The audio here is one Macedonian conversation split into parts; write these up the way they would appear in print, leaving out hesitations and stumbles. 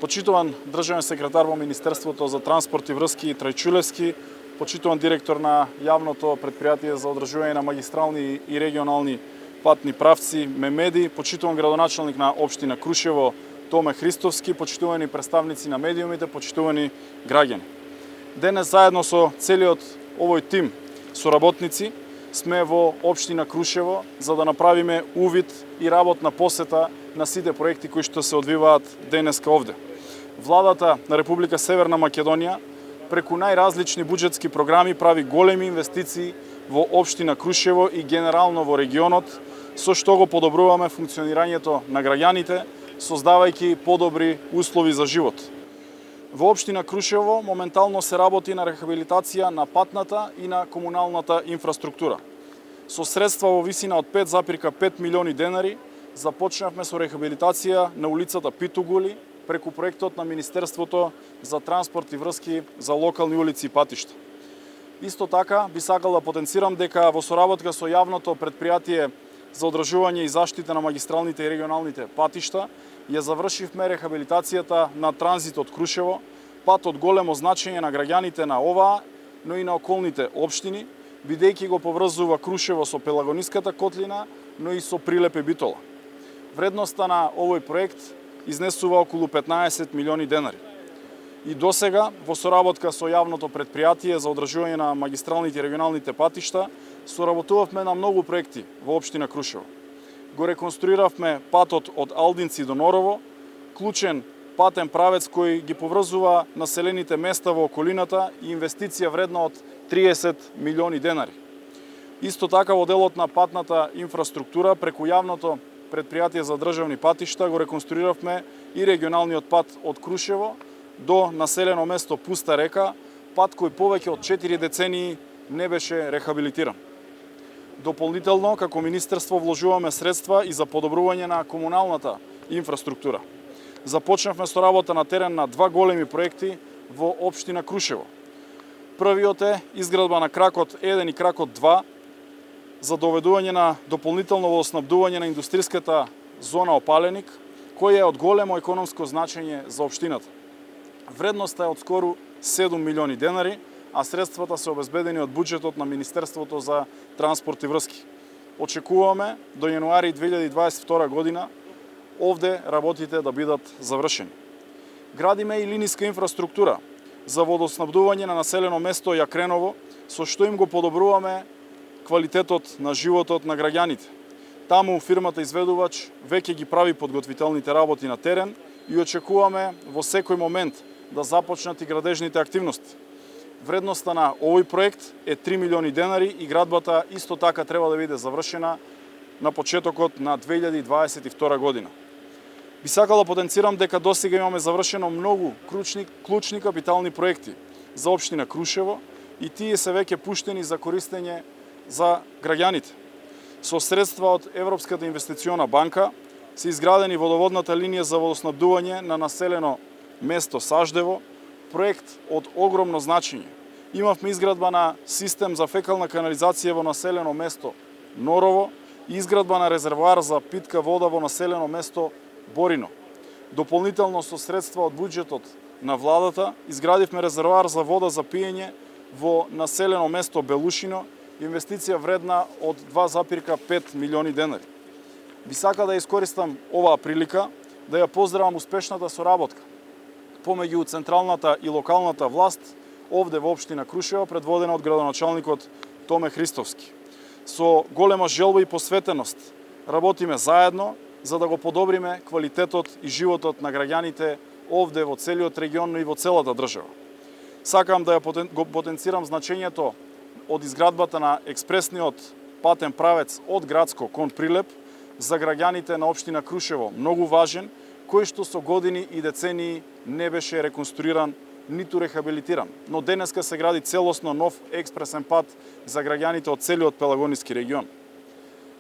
Почитуван државен секретар во Министерството за транспорт и врски Трајчулевски, почитуван директор на јавното предпријатие за одржување на магистрални и регионални патни правци Мемеди, почитуван градоначалник на општина Крушево Томе Христовски, почитувани представници на медиумите, почитувани граѓани. Денес заедно со целиот овој тим соработници сме во општина Крушево за да направиме увид и работна посета на сите проекти кои што се одвиваат денеска овде. Владата на Република Северна Македонија преку најразлични буџетски програми прави големи инвестиции во општина Крушево и генерално во регионот, со што го подобруваме функционирањето на граѓаните, создавајќи подобри услови за живот. Во општина Крушево моментално се работи на рехабилитација на патната и на комуналната инфраструктура. Со средства во висина од 5,5 милиони денари започнавме со рехабилитација на улицата Питугули преку проектот на Министерството за транспорт и врски за локални улици и патишта. Исто така би сакал да потенцирам дека во соработка со јавното предпријатие за одржување и заштита на магистралните и регионалните патишта ја завршивме рехабилитацијата на транзитот Крушево, пат од големо значење на граѓаните на оваа, но и на околните општини, бидејќи го поврзува Крушево со Пелагониската котлина, но и со Прилеп и Битола. Вредноста на овој проект изнесува околу 15 милиони денари. И досега, во соработка со јавното предпријатие за одржување на магистралните и регионалните патишта, соработувавме на многу проекти во општина Крушево. Го реконструиравме патот од Алдинци до Норово, клучен патен правец кој ги поврзува населените места во околината и инвестиција вредна од 30 милиони денари. Исто така во делот на патната инфраструктура преку јавното предпријатие за државни патишта го реконструиравме и регионалниот пат од Крушево до населено место Пуста река, пат кој повеќе од 4 децении не беше рехабилитиран. Дополнително, како Министерство вложуваме средства и за подобрување на комуналната инфраструктура. Започнавме со работа на терен на два големи проекти во општина Крушево. Првиот е изградба на кракот 1 и кракот 2 за доведување на дополнително водоснабдување на индустријската зона Опаленик, која е од големо економско значење за општината. Вредноста е од скоро 7 милиони денари, а средствата се обезбедени од буџетот на Министерството за транспорт и врски. Очекуваме до јануари 2022 година овде работите да бидат завршени. Градиме и линиска инфраструктура за водоснабдување на населено место Јакреново, со што им го подобруваме квалитетот на животот на граѓаните. Таму фирмата изведувач веќе ги прави подготвителните работи на терен и очекуваме во секој момент да започнат и градежните активности. Вредноста на овој проект е 3 милиони денари и градбата исто така треба да биде завршена на почетокот на 2022 година. Би сакал да потенцирам дека досега имаме завршено многу клучни капитални проекти за општина Крушево и тие се веќе пуштени за користење за граѓаните. Со средства од Европската инвестициона банка се изградени водоводната линија за водоснабдување на населено место Саждево, проект од огромно значење. Имавме изградба на систем за фекална канализација во населено место Норово и изградба на резервоар за питка вода во населено место Борино. Дополнително со средства од буџетот на владата изградивме резервоар за вода за пиење во населено место Белушино, инвестиција вредна од 2,5 милиони денари. Би сакал да искористам оваа прилика да ја поздравам успешната соработка помеѓу централната и локалната власт овде во општина Крушево, предводена од градоначалникот Томе Христовски. Со голема желба и посветеност работиме заедно за да го подобриме квалитетот и животот на граѓаните овде во целиот регион, но и во целата држава. Сакам да ја потенцирам значењето од изградбата на експресниот патен правец од Градско кон Прилеп за граѓаните на општина Крушево, многу важен, кој што со години и децении не беше реконструиран ниту рехабилитиран. Но денеска се гради целосно нов експресен пат за граѓаните од целиот Пелагониски регион.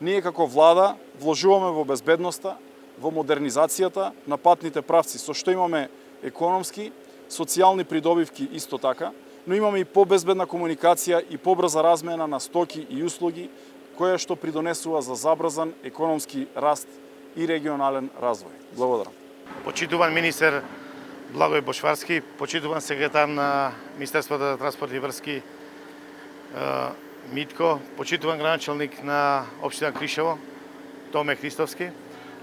Ние како влада вложуваме во безбедноста, во модернизацијата на патните правци, со што имаме економски, социјални придобивки исто така, но имаме и побезбедна комуникација и побрза размена на стоки и услуги, која што придонесува за забрзан економски раст и регионален развој. Благодарам. Почитуван министер Благој Бочварски, почитуван секретар на Министерството за транспорт и врски Митко, почитуван градоначалник на општина Кришево Томе Христовски,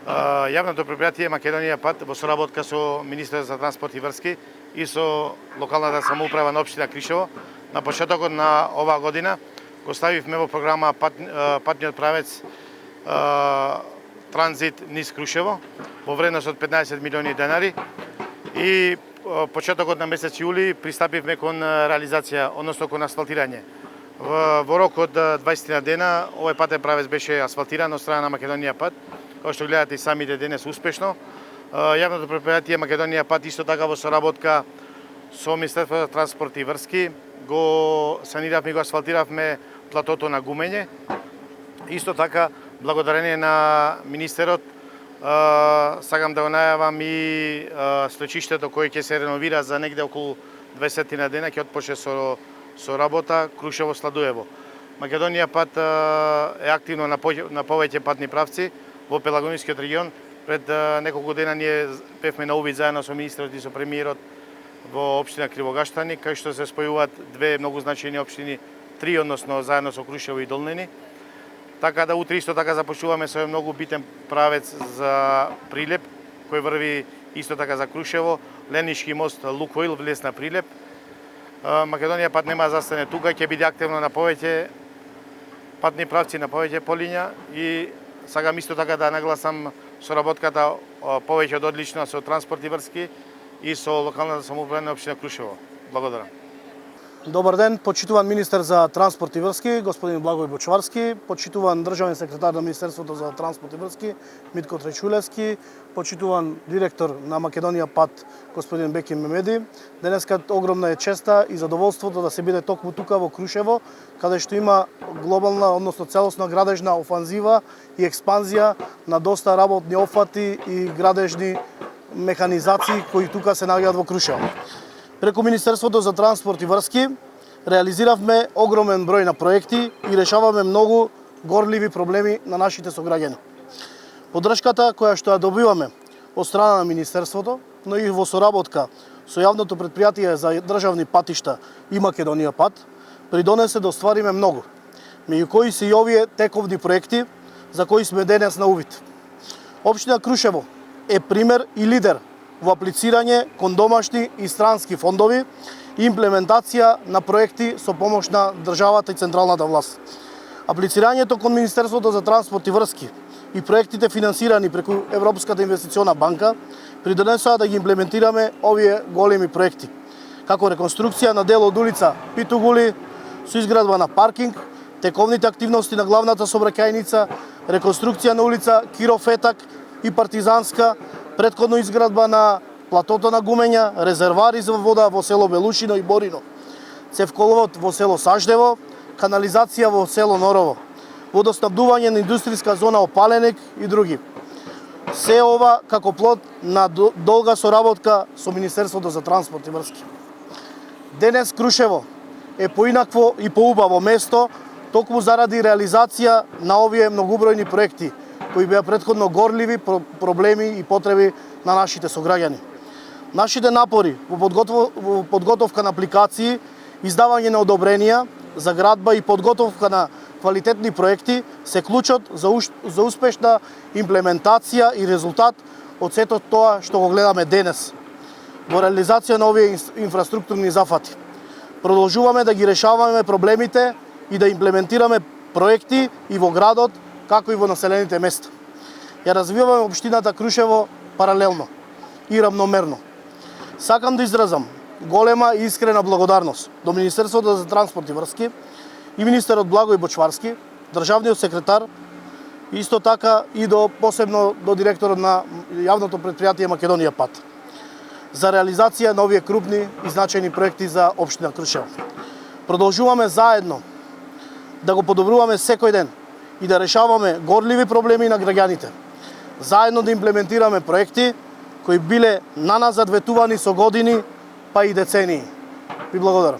јавното предпријатие Македонија пат во соработка со Министерството за транспорт и врски и со локалната самоуправа на општина Кришево на почетокот на оваа година го ставивме во програма патниот правец транзит низ Крушево во вредност од 15 милиони денари и почетокот на месец јули пристапивме кон реализација, односно кон асфалтирање. Во рок од 20 дена овој патен правец беше асфалтиран од страна на Македонија пат, како што гледате и самите денес успешно. Јавното предпријатие Македонија пат исто така во соработка со Министерството за транспорт и врски го саниравме и го асфалтиравме платото на Гумење. Исто така, благодарение на министерот, сакам да го најавам и сточиштето кој ќе се реновира за негде околу 20 на дена, ќе отпочне со работа Крушево-Сладуево. Македонија пат е активно на повеќе патни правци во Пелагонискиот регион. Пред неколку дена ние бевме на увид заедно со министерот и со премиерот во општина Кривогаштани, кај што се спојуваат две многу значајни општини, три односно заедно со Крушево и Долнени. Така да утре исто така започнуваме со многу битен правец за Прилеп, кој врви исто така за Крушево, Ленишки мост Лукоил влез на Прилеп. Македонија пат нема да застане тука, ќе биде активно на повеќе патни правци, на повеќе полиња и сакам исто така да нагласам соработката повеќе од одлична со транспорт и врски и со локалната самоуправа на општина Крушево. Благодарам. Добар ден, почитуван министер за транспорт и врски, господин Благој Бочварски, почитуван државен секретар на Министерството за транспорт и врски, Митко Тречулевски, почитуван директор на Македонија пат, господин Беки Мемеди. Денеска огромна е честа и задоволството да се биде токму тука во Крушево, каде што има глобална, односно целосна градежна офанзива и експанзија на доста работни опфати и градежни механизации кои тука се наоѓаат во Крушево. Преку Министерството за транспорт и врски реализиравме огромен број на проекти и решаваме многу горливи проблеми на нашите сограѓани. Поддршката која што ја добиваме од страна на Министерството, но и во соработка со јавното предпријатие за државни патишта и Македонија пат, придонесе да оствариме многу, меѓу кои се и овие тековни проекти за кои сме денес на увид. Општина Крушево е пример и лидер во аплицирање кон домашни и странски фондови и имплементација на проекти со помош на државата и централната власт. Аплицирањето кон Министерството за транспорт и врски и проектите финансирани преку Европската инвестициона банка придонесоа да ги имплементираме овие големи проекти, како реконструкција на дел од улица Питугули со изградба на паркинг, тековните активности на главната сообраќајница, реконструкција на улица Киро Фетак и Партизанска, претходно изградба на платото на Гумења, резервари за вода во село Белушино и Борино, цевколовод во село Саждево, канализација во село Норово, водоснабдување на индустријска зона Опаленик и други. Се ова како плод на долга соработка со Министерството за транспорт и врски. Денес Крушево е поинакво и поубаво место токму заради реализација на овие многубројни проекти кои беа претходно горливи проблеми и потреби на нашите сограѓани. Нашите напори во подготовка на апликации, издавање на одобренија за градба и подготовка на квалитетни проекти се клучот за успешна имплементација и резултат од сето тоа што го гледаме денес во реализација на овие инфраструктурни зафати. Продолжуваме да ги решаваме проблемите и да имплементираме проекти и во градот, како и во населените места. Ја развиваме општината Крушево паралелно и рамномерно. Сакам да изразам голема и искрена благодарност до Министерството за транспорт и врски и министерот Благој Бочварски, државниот секретар, исто така и посебно до директорот на јавното предпријатие Македонија пат, за реализација на овие крупни и значајни проекти за општина Крушево. Продолжуваме заедно да го подобруваме секој ден и да решаваме горливи проблеми на граѓаните. Заедно да имплементираме проекти кои биле на нас задветувани со години, па и децении. Ви благодарам.